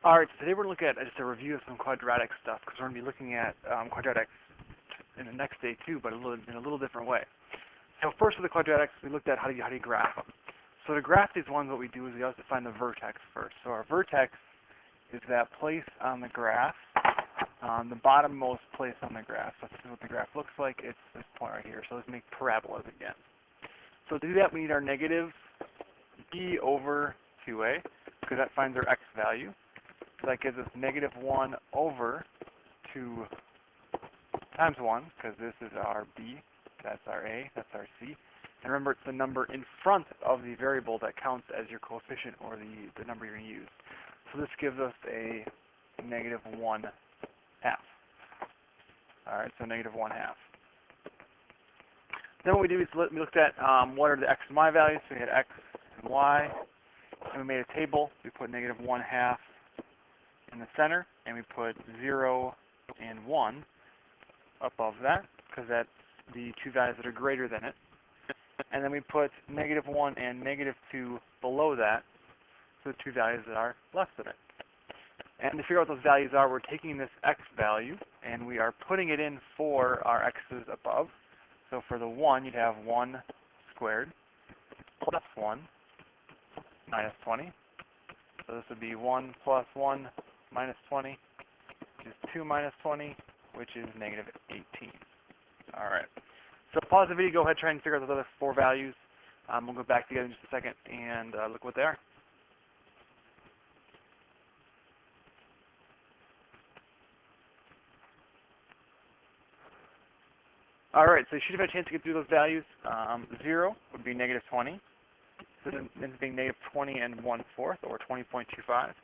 All right, so today we're looking at just a review of some quadratic stuff because we're going to be looking at quadratics in the next day too, but in a little different way. So first with the quadratics, we looked at how do you graph them. So to graph these ones, what we do is we always find the vertex first. So our vertex is that place on the graph, the bottommost place on the graph. So this is what the graph looks like. It's this point right here. So let's make parabolas again. So to do that, we need our negative b over 2a because that finds our x value. So that gives us negative 1 over 2 times 1, because this is our b, that's our a, that's our c. And remember, it's the number in front of the variable that counts as your coefficient or the number you're going to use. So this gives us a negative 1/2. All right, so negative 1/2. Then what we do is we looked at what are the x and y values. So we had x and y, and we made a table. We put negative 1/2 in the center, and we put 0 and 1 above that, because that's the two values that are greater than it. And then we put negative 1 and negative 2 below that, so the two values that are less than it. And to figure out what those values are, we're taking this x value, and we are putting it in for our x's above. So for the 1, you'd have 1 squared plus 1 minus 20. So this would be 1 plus 1 minus 20, which is 2 minus 20, which is negative 18. All right. So pause the video, go ahead, try and figure out those other four values. We'll go back together in just a second and look what they are. All right, so you should have had a chance to get through those values. 0 would be negative 20. So this ends up being negative 20 and 1/4, or 20.25.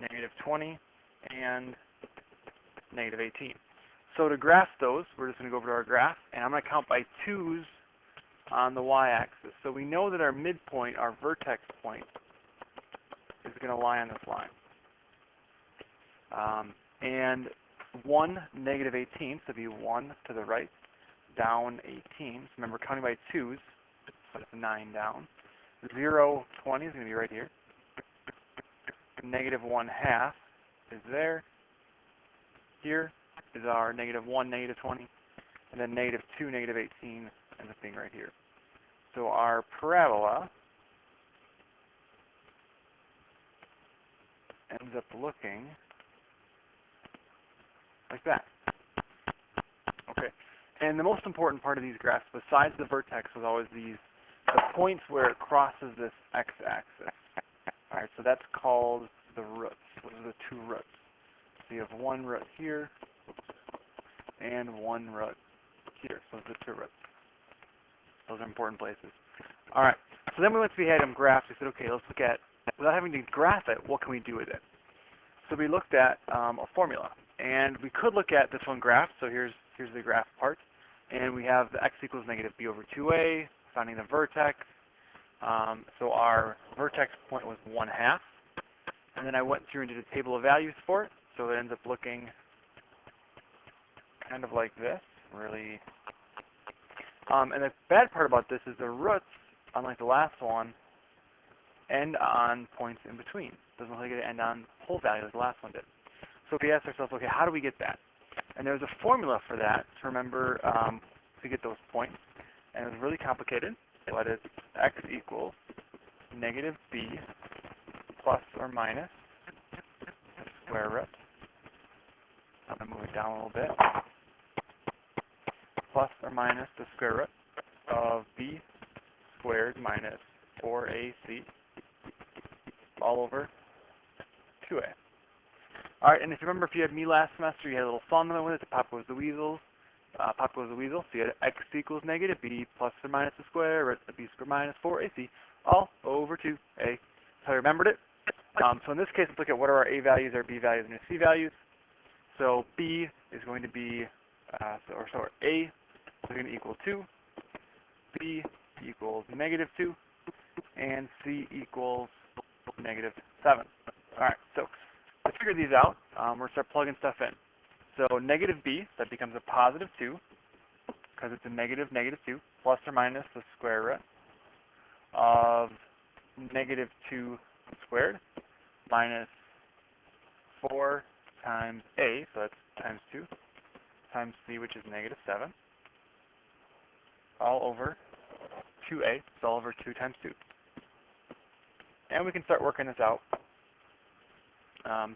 Negative 20 and negative 18. So to graph those, we're just going to go over to our graph, and I'm going to count by 2's on the y-axis. So we know that our midpoint, our vertex point, is going to lie on this line. And 1, negative 18, so it'd be 1 to the right, down 18. So remember, counting by 2's, so it's 9 down. 0, 20 is going to be right here. Negative 1/2 is there. Here is our negative 1, negative 20. And then negative 2, negative 18 ends up being right here. So our parabola ends up looking like that. Okay. And the most important part of these graphs, besides the vertex, was always the points where it crosses this x-axis. All right, so that's called the roots. Those are the two roots. So you have one root here and one root here. So those are the two roots. Those are important places. All right, so then once we had them graphed, we said, okay, let's look at, without having to graph it, what can we do with it? So we looked at a formula. And we could look at this one graph. So here's the graph part. And we have the x equals negative b over 2a, finding the vertex. So our vertex point was 1/2. And then I went through and did a table of values for it. So it ends up looking kind of like this, really. And the bad part about this is the roots, unlike the last one, end on points in between. It doesn't really end on whole value as the last one did. So we asked ourselves, okay, how do we get that? And there's a formula for that to remember to get those points. And it was really complicated, but it's x equals negative b plus or minus the square root. I'm going to move it down a little bit. Plus or minus the square root of b squared minus 4ac all over 2a. All right, and if you remember, if you had me last semester, you had a little fun with it. The Pop Goes the Weasel. Pop Goes the Weasel. So you had x equals negative b plus or minus the square root of b squared minus 4ac all over 2a. That's how I remembered it. So in this case, let's look at what are our a values, our b values, and our c values. So b is going to be, so our a is going to equal 2, b equals negative 2, and c equals negative 7. All right, so to figure these out, we're going to start plugging stuff in. So negative b, that becomes a positive 2, because it's a negative 2, plus or minus the square root of negative 2 squared minus 4 times a, so that's times 2, times c, which is negative 7, all over 2a, so all over 2 times 2. And we can start working this out.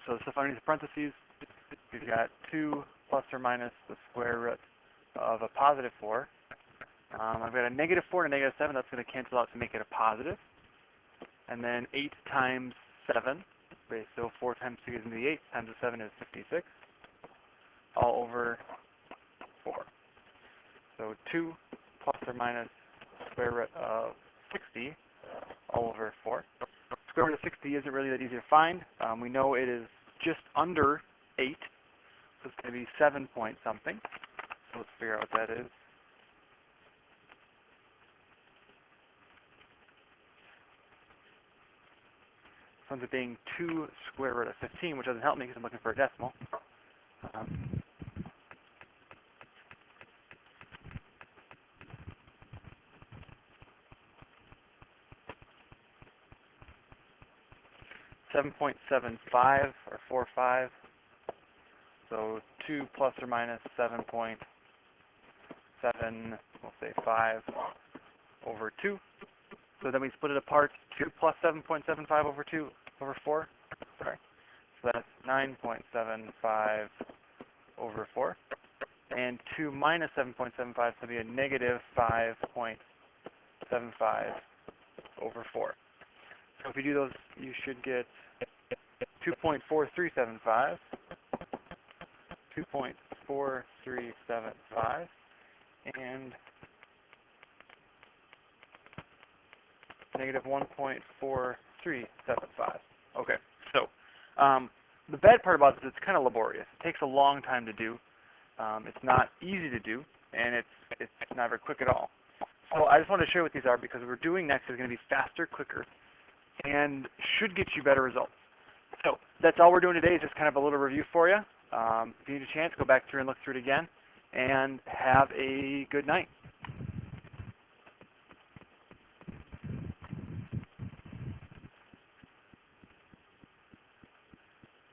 So stuff underneath the parentheses, we've got 2 plus or minus the square root of a positive 4. I've got a negative 4 and a negative 7. That's going to cancel out to make it a positive. And then 8 times 7. Okay, so 4 times 2 gives me the 8 times the 7 is 56. All over 4. So 2 plus or minus square root of 60 all over 4. Square root of 60 isn't really that easy to find. We know it is just under 8. So it's going to be 7 point something. So let's figure out what that is. This ends up being 2 square root of 15, which doesn't help me because I'm looking for a decimal. 7.75 or 45. So 2 plus or minus 7.7, we'll say 5 over 2. So then we split it apart. 2 plus 7.75 over 2 over 4. Sorry. So that's 9.75 over 4. And 2 minus 7.75 will be a negative 5.75 over 4. So if you do those, you should get 2.4375, 2.4375, and negative 1.4375. Okay, so the bad part about this is it's kind of laborious. It takes a long time to do. It's not easy to do, and it's not very quick at all. So I just wanted to share what these are because what we're doing next is going to be faster, quicker, and should get you better results. So that's all we're doing today is just kind of a little review for you. If you need a chance, go back through and look through it again, and have a good night.